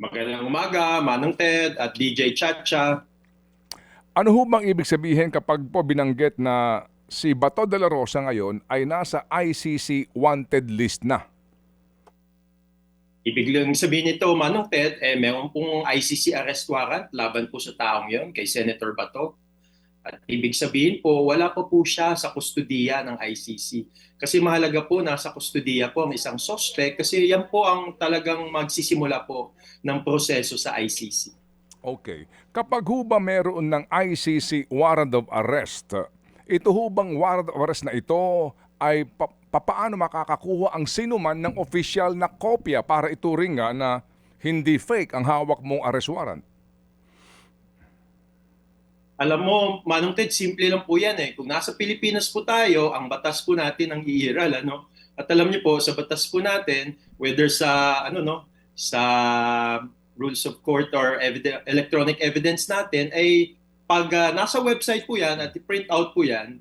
Magandang umaga, Manong Ted at DJ Chacha. Ano ho bang ibig sabihin kapag po binanggit na si Bato de la Rosa ngayon ay nasa ICC wanted list na? Ibig lang sabihin nito, Manong Ted, meron pong ICC arrest warrant laban po sa taong yon kay Senator Bato. At ibig sabihin po, wala pa po siya sa kustudiya ng ICC. Kasi mahalaga po, nasa kustudiya po ang isang suspect kasi yan po ang talagang magsisimula po ng proseso sa ICC. Okay. Kapag ho ba meron ng ICC warrant of arrest, ito ho bang warrant of arrest na ito ay papaano makakakuha ang sinuman ng official na kopya para ituring nga na hindi fake ang hawak mong arrest warrant? Alam mo, Manong Ted, simple lang po yan eh. Kung nasa Pilipinas po tayo, ang batas po natin ang iiral, ano? At alam niyo po, sa batas po natin, whether sa sa rules of court or electronic evidence natin ay pag nasa website po yan at i-print out po yan,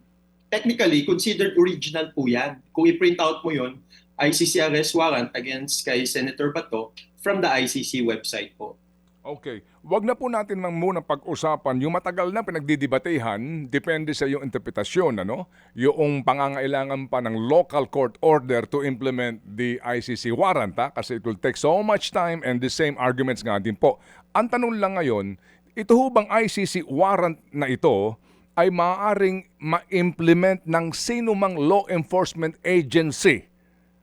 technically considered original po yan. Kung i-print out mo yun, ICC arrest warrant against kay Senator Bato from the ICC website po. Okay. Wag na po natin muna pag-usapan yung matagal na pinagdidebatehan, depende sa iyong interpretasyon, ano? Yung pangangailangan pa ng local court order to implement the ICC warrant, ha? Kasi it will take so much time and the same arguments nga din po. Ang tanong lang ngayon, ito ho bang ICC warrant na ito ay maaaring ma-implement ng sino mang law enforcement agency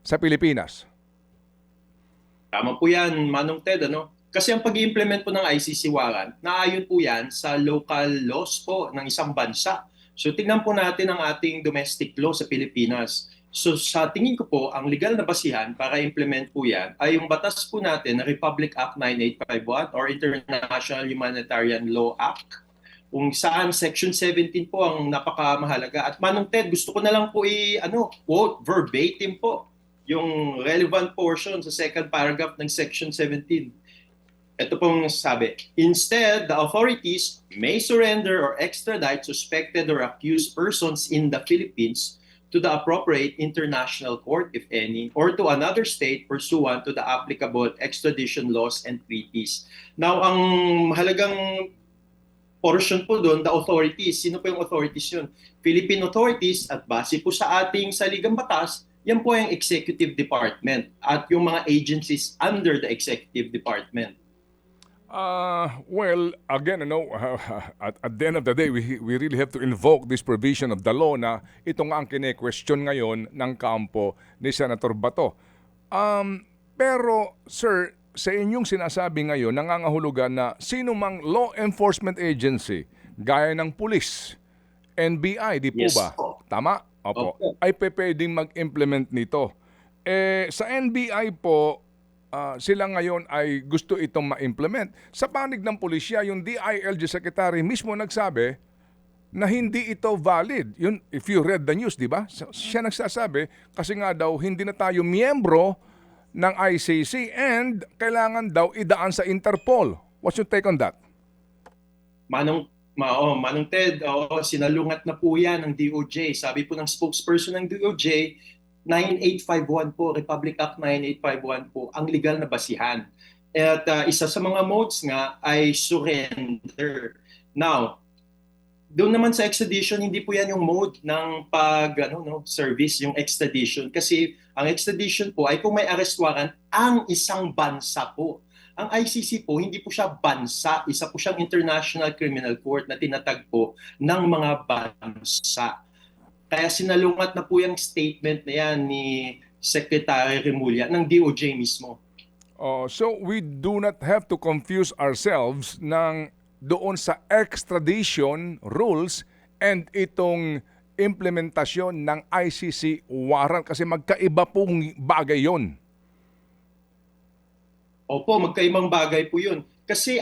sa Pilipinas? Tama po yan, Manong Ted, ano? Kasi ang pag-implement po ng ICC warrant, naayon po yan sa local laws po ng isang bansa. So tingnan po natin ang ating domestic law sa Pilipinas. So sa tingin ko po, ang legal na basihan para implement po yan ay yung batas po natin na Republic Act 9851 or International Humanitarian Law Act, kung saan Section 17 po ang napakamahalaga. At Manong Ted, gusto ko na lang po quote verbatim po yung relevant portion sa second paragraph ng Section 17. Ito pong sabi, instead, the authorities may surrender or extradite suspected or accused persons in the Philippines to the appropriate international court, if any, or to another state pursuant to the applicable extradition laws and treaties. Now, ang mahalagang portion po doon, the authorities. Sino po yung authorities yun? Philippine authorities at base po sa ating saligang batas, yan po yung executive department at yung mga agencies under the executive department. Well, again, at the end of the day, we really have to invoke this provision of the law na ito nga ang kine-question ngayon ng kampo ni Senator Bato. Pero, sir, sa inyong sinasabi ngayon, nangangahulugan na sino mang law enforcement agency, gaya ng pulis, NBI, di po Yes ba? po. Tama? Opo. Opo. Ay pwedeng mag-implement nito. Sa NBI po, sila ngayon ay gusto itong ma-implement. Sa panig ng pulisya, yung DILG Secretary mismo nagsabi na hindi ito valid. Yun, if you read the news, di ba? Siya nagsasabi kasi nga daw hindi na tayo miyembro ng ICC and kailangan daw idaan sa Interpol. What's your take on that? Manong Ted, sinalungat na po yan ng DOJ. Sabi po ng spokesperson ng DOJ, 9851 po, Republic Act 9851 po, ang legal na basihan. At isa sa mga modes nga ay surrender. Now, doon naman sa extradition, hindi po yan yung mode ng service, yung extradition. Kasi ang extradition po ay kung may arrest warrant ang isang bansa po. Ang ICC po, hindi po siya bansa. Isa po siyang International Criminal Court na tinatagpo ng mga bansa. Kaya sinalungat na po yung statement na yan ni Secretary Remulla ng DOJ mismo. So we do not have to confuse ourselves ng doon sa extradition rules and itong implementasyon ng ICC warrant kasi magkaiba pong bagay yon. Opo, magkaibang bagay po yun. Kasi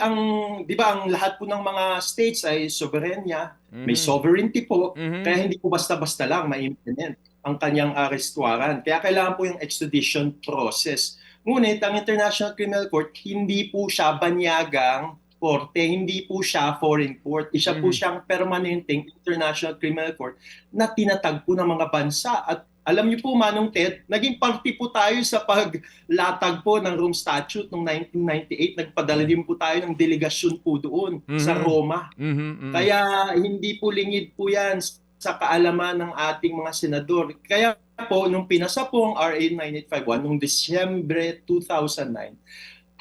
di ba, ang lahat po ng mga states ay soberenya, may sovereignty po, kaya hindi po basta-basta lang ma-implement ang kanyang arrest warrant. Kaya kailangan po yung extradition process. Ngunit ang International Criminal Court, hindi po siya banyagang korte, hindi po siya foreign court. Isa po siyang permanenteng International Criminal Court na tinatagpo ng mga bansa. At Alam niyo po, Manong Ted, naging party po tayo sa paglatag po ng Rome Statute noong 1998. Nagpadala din po tayo ng delegasyon po doon sa Mhm. Roma. Mhm, mm. Kaya hindi po lingid po yan sa kaalaman ng ating mga senador. Kaya po, nung pinasa po ang RA 9851 noong Disyembre 2009,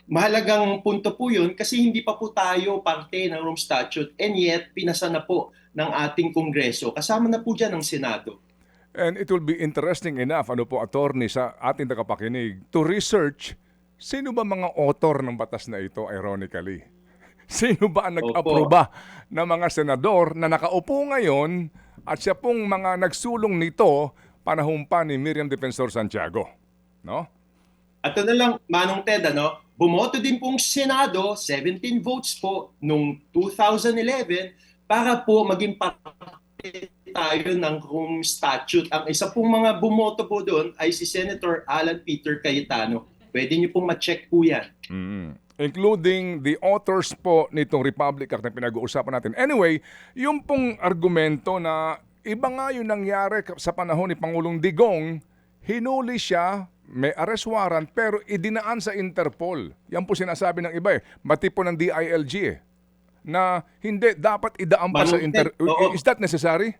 mahalagang punto po yun kasi hindi pa po tayo parte ng Rome Statute and yet pinasa na po ng ating Kongreso. Kasama na po dyan ang Senado. And it will be interesting enough, ano po, attorney, sa ating tagapakinig, to research sino ba mga author ng batas na ito, ironically. Sino ba ang Opo. nag-aproba ng mga senador na nakaupo ngayon at siya pong mga nagsulong nito panahon pa ni Miriam Defensor Santiago? No? At na lang, Manong Ted, bumoto din pong Senado, 17 votes po, noong 2011 para po maging parte tayo ng Rome Statute. Ang isa pong mga bumoto po doon ay si Senator Alan Peter Cayetano. Pwede niyo pong ma-check po yan. Including the authors po nitong Republic Act na pinag-uusapan natin. Anyway, yung pong argumento na iba nga yung nangyari sa panahon ni Pangulong Digong, hinuli siya, may arrest warrant, pero idinaan sa Interpol. Yan po sinasabi ng iba mati po ng DILG na hindi, dapat idaan pa sa Manong Ted, Is that necessary?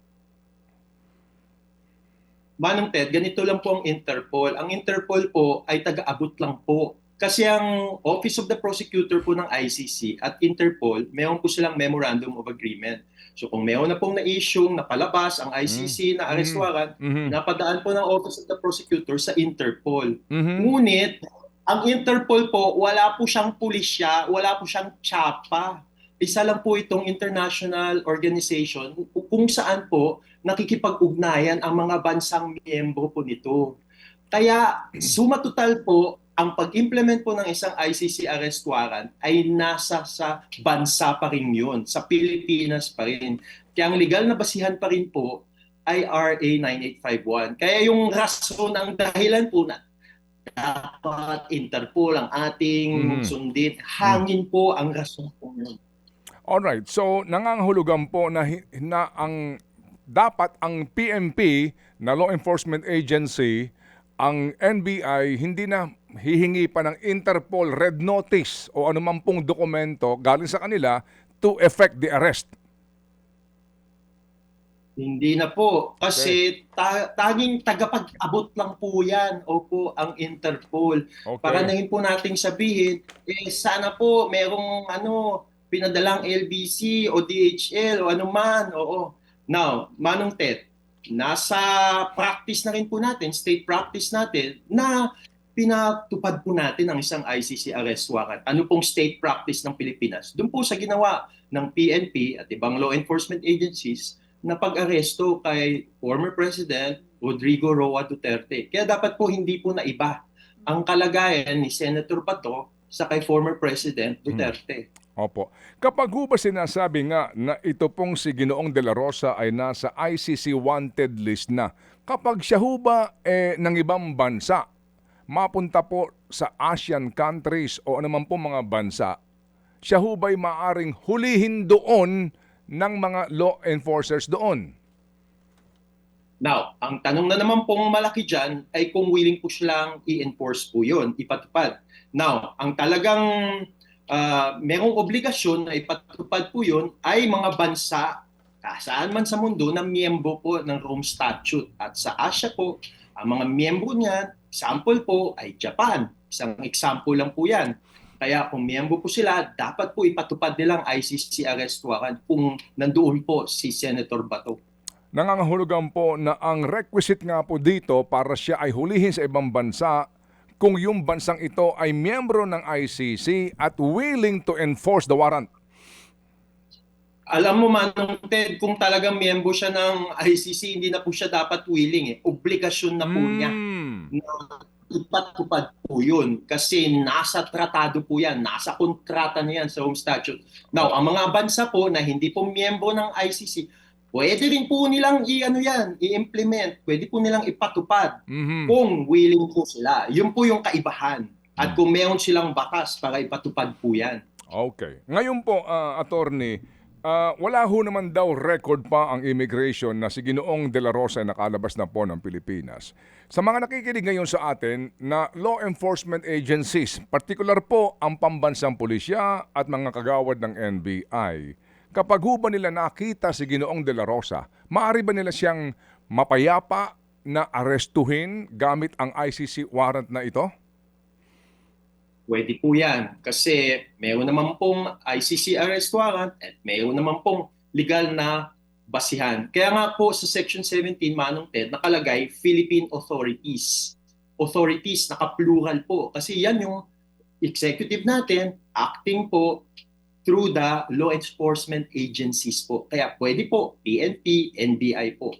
Manong Ted, ganito lang po ang Interpol. Ang Interpol po ay taga-abot lang po. Kasi ang Office of the Prosecutor po ng ICC at Interpol, mayroon po silang Memorandum of Agreement. So kung mayroon na pong na-issue, napalabas ang ICC na arrest warrant, napadaan po ng Office of the Prosecutor sa Interpol. Ngunit, ang Interpol po, wala po siyang pulisya, wala po siyang tsapa. Isa lang po itong international organization kung saan po nakikipag-ugnayan ang mga bansang miyembro po nito. Kaya sumatotal po, ang pag-implement po ng isang ICC arrest warrant ay nasa sa bansa pa rin yun, sa Pilipinas pa rin. Kaya ang legal na basihan pa rin po ay RA 9851. Kaya yung rason, ang dahilan po na dapat Interpol ang ating sundin, hangin po ang rason po yun. Alright, so nangangahulugan po na ang dapat ang PNP na law enforcement agency, ang NBI hindi na hihingi pa ng Interpol red notice o anuman pong dokumento galing sa kanila to effect the arrest. Hindi na po. Kasi taging tagapag-abot lang po yan. Opo, ang Interpol. Okay. Para na rin po nating sabihin, sana po merong pinadalang LBC o DHL o anuman. Oo. Now, Manong Ted, nasa practice na rin po natin, state practice natin, na pinatupad po natin ang isang ICC arrest warrant. Ano pong state practice ng Pilipinas? Doon po sa ginawa ng PNP at ibang law enforcement agencies na pag-aresto kay former President Rodrigo Roa Duterte. Kaya dapat po hindi po naiba ang kalagayan ni Senator Bato sa kay former President Duterte. Opo. Kapag ho ba sinasabi nga na ito pong si Ginoong De La Rosa ay nasa ICC wanted list na, kapag siya ho ba ng ibang bansa, mapunta po sa ASEAN countries o anuman po mga bansa, siya ho ba'y maaring hulihin doon ng mga law enforcers doon? Now, ang tanong na naman pong malaki dyan ay kung willing po silang i-enforce po yun, ipatupad. Now, ang talagang merong obligasyon na ipatupad po yun ay mga bansa saan man sa mundo na miyembro po ng Rome Statute. At sa Asia po, ang mga miyembro niyan, example po ay Japan. Isang example lang po yan. Kaya kung miyembro po sila, dapat po ipatupad nilang ICC arrest warrant kung nandoon po si Senator Bato. Nangangahulugan po na ang requisite nga po dito para siya ay hulihin sa ibang bansa kung yung bansang ito ay miyembro ng ICC at willing to enforce the warrant. Alam mo, Manong Ted, kung talagang miyembro siya ng ICC, hindi na po siya dapat willing. Obligasyon na po niya na ipatupad po yun. Kasi nasa tratado po yan, nasa kontrata na yan sa Rome Statute. Now, ang mga bansa po na hindi po miyembro ng ICC, pwede rin po nilang i-implement, pwede po nilang ipatupad kung willing po sila. Yun po yung kaibahan. At kung meron silang batas para ipatupad po yan. Okay. Ngayon po, attorney, Wala ho naman daw record pa ang immigration na si Ginoong De La Rosa ay nakalabas na po ng Pilipinas. Sa mga nakikinig ngayon sa atin na law enforcement agencies, particular po ang pambansang pulisya at mga kagawad ng NBI, kapag ho ba nila nakita si Ginoong De La Rosa, maaari ba nila siyang mapayapa na arestuhin gamit ang ICC warrant na ito? Pwede po yan kasi mayroon naman pong ICC arrest warrant at mayroon naman pong legal na basihan. Kaya nga po sa Section 17, Manong Ted, nakalagay Philippine Authorities. Authorities, naka-plural po. Kasi yan yung executive natin, acting po through the law enforcement agencies po. Kaya pwede po, PNP, NBI po.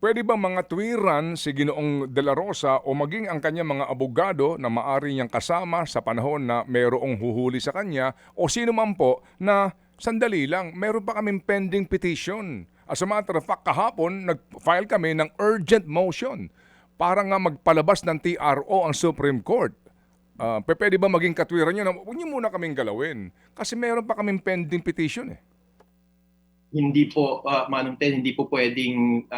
Pwede ba mga tuwiran si Ginoong De La Rosa o maging ang kanyang mga abogado na maari niyang kasama sa panahon na mayroong huhuli sa kanya o sino man po na sandali lang, meron pa kaming pending petition. As a matter of fact, kahapon nag-file kami ng urgent motion para nga magpalabas ng TRO ang Supreme Court. Pwede ba maging katwiran niyo na huwag niyo muna kaming galawin kasi meron pa kaming pending petition eh. Hindi po, Manong Ted, hindi po pwedeng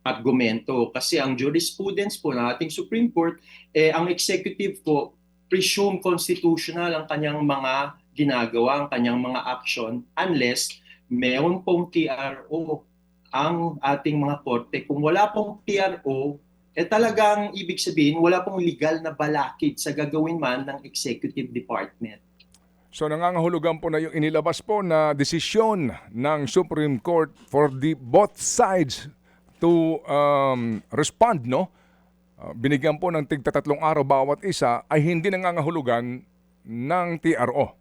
argumento. Kasi ang jurisprudence po ng ating Supreme Court, ang executive po, presume constitutional ang kanyang mga ginagawa, ang kanyang mga action, unless meron pong TRO ang ating mga korte. Kung wala pong TRO, talagang ibig sabihin, wala pong legal na balakid sa gagawin man ng executive department. So nangangahulugan po na yung inilabas po na desisyon ng Supreme Court for the both sides to respond, no? Binigyan po ng tig-3 araw bawat isa ay hindi nangangahulugan ng TRO.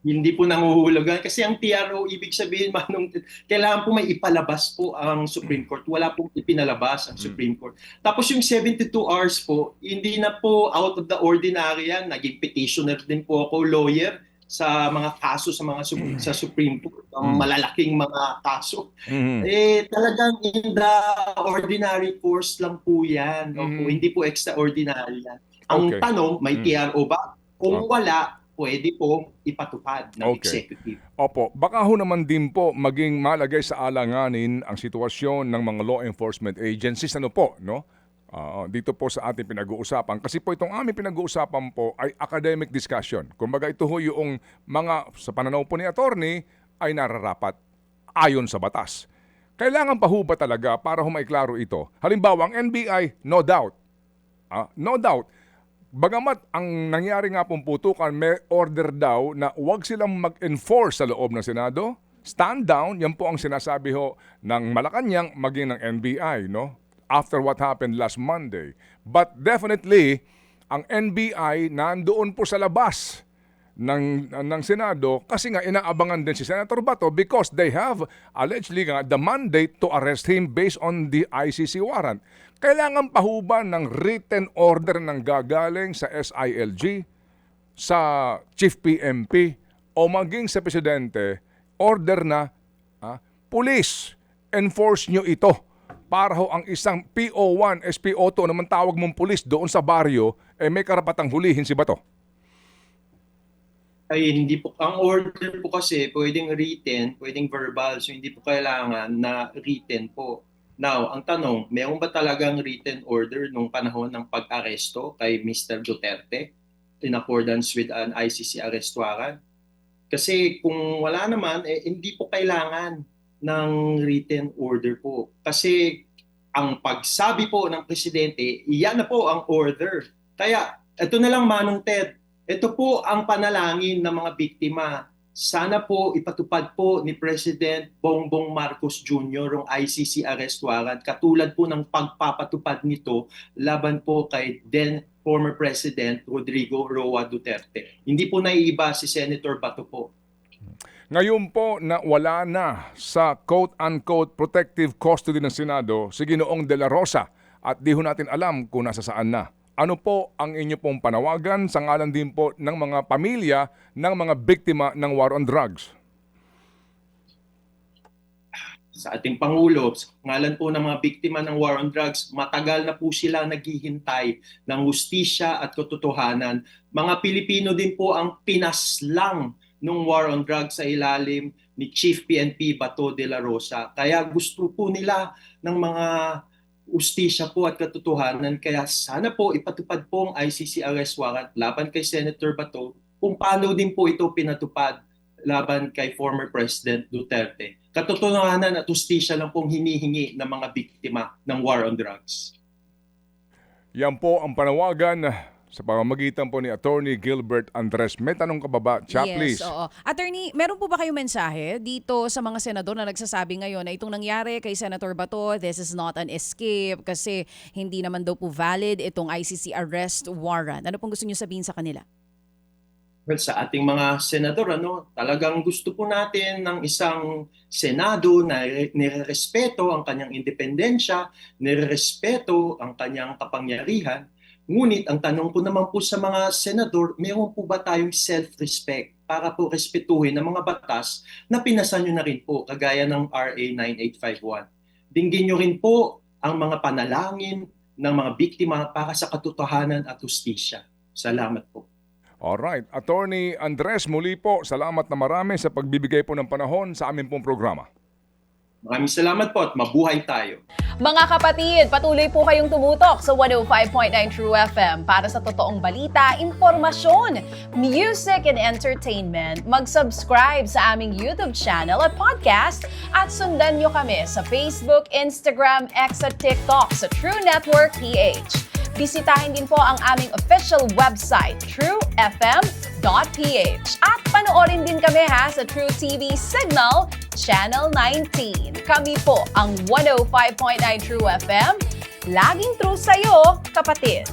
Hindi po nanguhulugan kasi ang TRO, ibig sabihin, Manong, kailangan po may ipalabas po ang Supreme Court. Wala pong ipinalabas ang Supreme Court. Tapos yung 72 hours po, hindi na po out of the ordinary yan. Naging petitioner din po ako, lawyer, sa mga kaso sa Supreme Court, ang malalaking mga kaso. Talagang in the ordinary course lang po yan. Hindi po extraordinary yan. Ang tanong, may TRO ba? Kung wala, pwede pong ipatupad ng executive. Opo, baka ho naman din po maging malagay sa alanganin ang sitwasyon ng mga law enforcement agencies. Ano po, no? Dito po sa ating pinag-uusapan. Kasi po itong aming pinag-uusapan po ay academic discussion. Kumbaga ito ho yung mga, sa pananaw po ni attorney, ay nararapat ayon sa batas. Kailangan pa ho ba talaga para ho maiklaro ito? Halimbawa, ang NBI, no doubt. No doubt. Bagamat ang nangyari nga pong putukan, may order daw na huwag silang mag-enforce sa loob ng Senado. Stand down, yan po ang sinasabi ho ng Malacanang maging ng NBI, no? After what happened last Monday. But definitely, ang NBI nandoon po sa labas ng Senado kasi nga inaabangan din si Senator Bato because they have allegedly nga the mandate to arrest him based on the ICC warrant. Kailangan pa ho ba ng written order ng gagaling sa SILG, sa Chief PMP, o maging sa Presidente, order na, Police, enforce nyo ito para ho ang isang PO1, SPO2 naman tawag mong pulis doon sa baryo, may karapatang hulihin si Bato? Ay, hindi po. Ang order po kasi pwedeng written, pwedeng verbal. So hindi po kailangan na written po. Now, ang tanong, mayroon ba talagang written order nung panahon ng pag-aresto kay Mr. Duterte in accordance with an ICC arrest warrant? Kasi kung wala naman, hindi po kailangan ng written order po. Kasi ang pagsabi po ng Presidente, iyan na po ang order. Kaya, ito na lang, Manong Ted, ito po ang panalangin ng mga biktima. Sana po ipatupad po ni President Bongbong Marcos Jr. ang ICC arrest warrant katulad po ng pagpapatupad nito laban po kay then former President Rodrigo Roa Duterte. Hindi po naiiba si Senator Bato po. Ngayon po na wala na sa quote-unquote protective custody ng Senado si Ginoong De La Rosa at di ho natin alam kung nasa saan na. Ano po ang inyo pong panawagan sa ngalan din po ng mga pamilya ng mga biktima ng war on drugs? Sa ating Pangulo, sa ngalan po ng mga biktima ng war on drugs, matagal na po sila naghihintay ng hustisya at katotohanan. Mga Pilipino din po ang pinaslang nung war on drugs sa ilalim ni Chief PNP Bato de la Rosa. Kaya gusto po nila ng mga ustisya po at katotohanan. Kaya sana po ipatupad po ang ICC arrest warrant laban kay Senator Bato kung paano din po ito pinatupad laban kay former President Duterte. Katotohanan at ustisya lang pong hinihingi ng mga biktima ng war on drugs. Yan po ang panawagan sa pamamagitan po ni Attorney Gilbert Andres. May tanong ka ba ba? Chat, please. Yes, oo. Attorney, meron po ba kayong mensahe dito sa mga senador na nagsasabi ngayon na itong nangyari kay Senator Bato, this is not an escape kasi hindi naman daw po valid itong ICC arrest warrant. Ano pong gusto niyo sabihin sa kanila? Well, sa ating mga senador, talagang gusto po natin ng isang Senado na nirerespeto ang kanyang independensya, nirerespeto ang kanyang kapangyarihan. Ngunit ang tanong ko naman po sa mga senador, mayroon po ba tayong self-respect para po respetuhin ang mga batas na pinasa nyo na rin po, kagaya ng RA 9851. Dinggin nyo rin po ang mga panalangin ng mga biktima para sa katotohanan at hustisya. Salamat po. Alright. Attorney Andres, muli po, salamat na marami sa pagbibigay po ng panahon sa aming pong programa. Maraming salamat po at mabuhay tayo. Mga kapatid, patuloy po kayong tumutok sa 105.9 True FM para sa totoong balita, impormasyon, music and entertainment. Mag-subscribe sa aming YouTube channel at podcast at sundan nyo kami sa Facebook, Instagram, X at TikTok sa True Network PH. Bisitahin din po ang aming official website, truefm.ph. At panoorin din kami sa True TV Signal, Channel 19. Kami po ang 105.9 True FM. Laging true sa'yo, kapatid.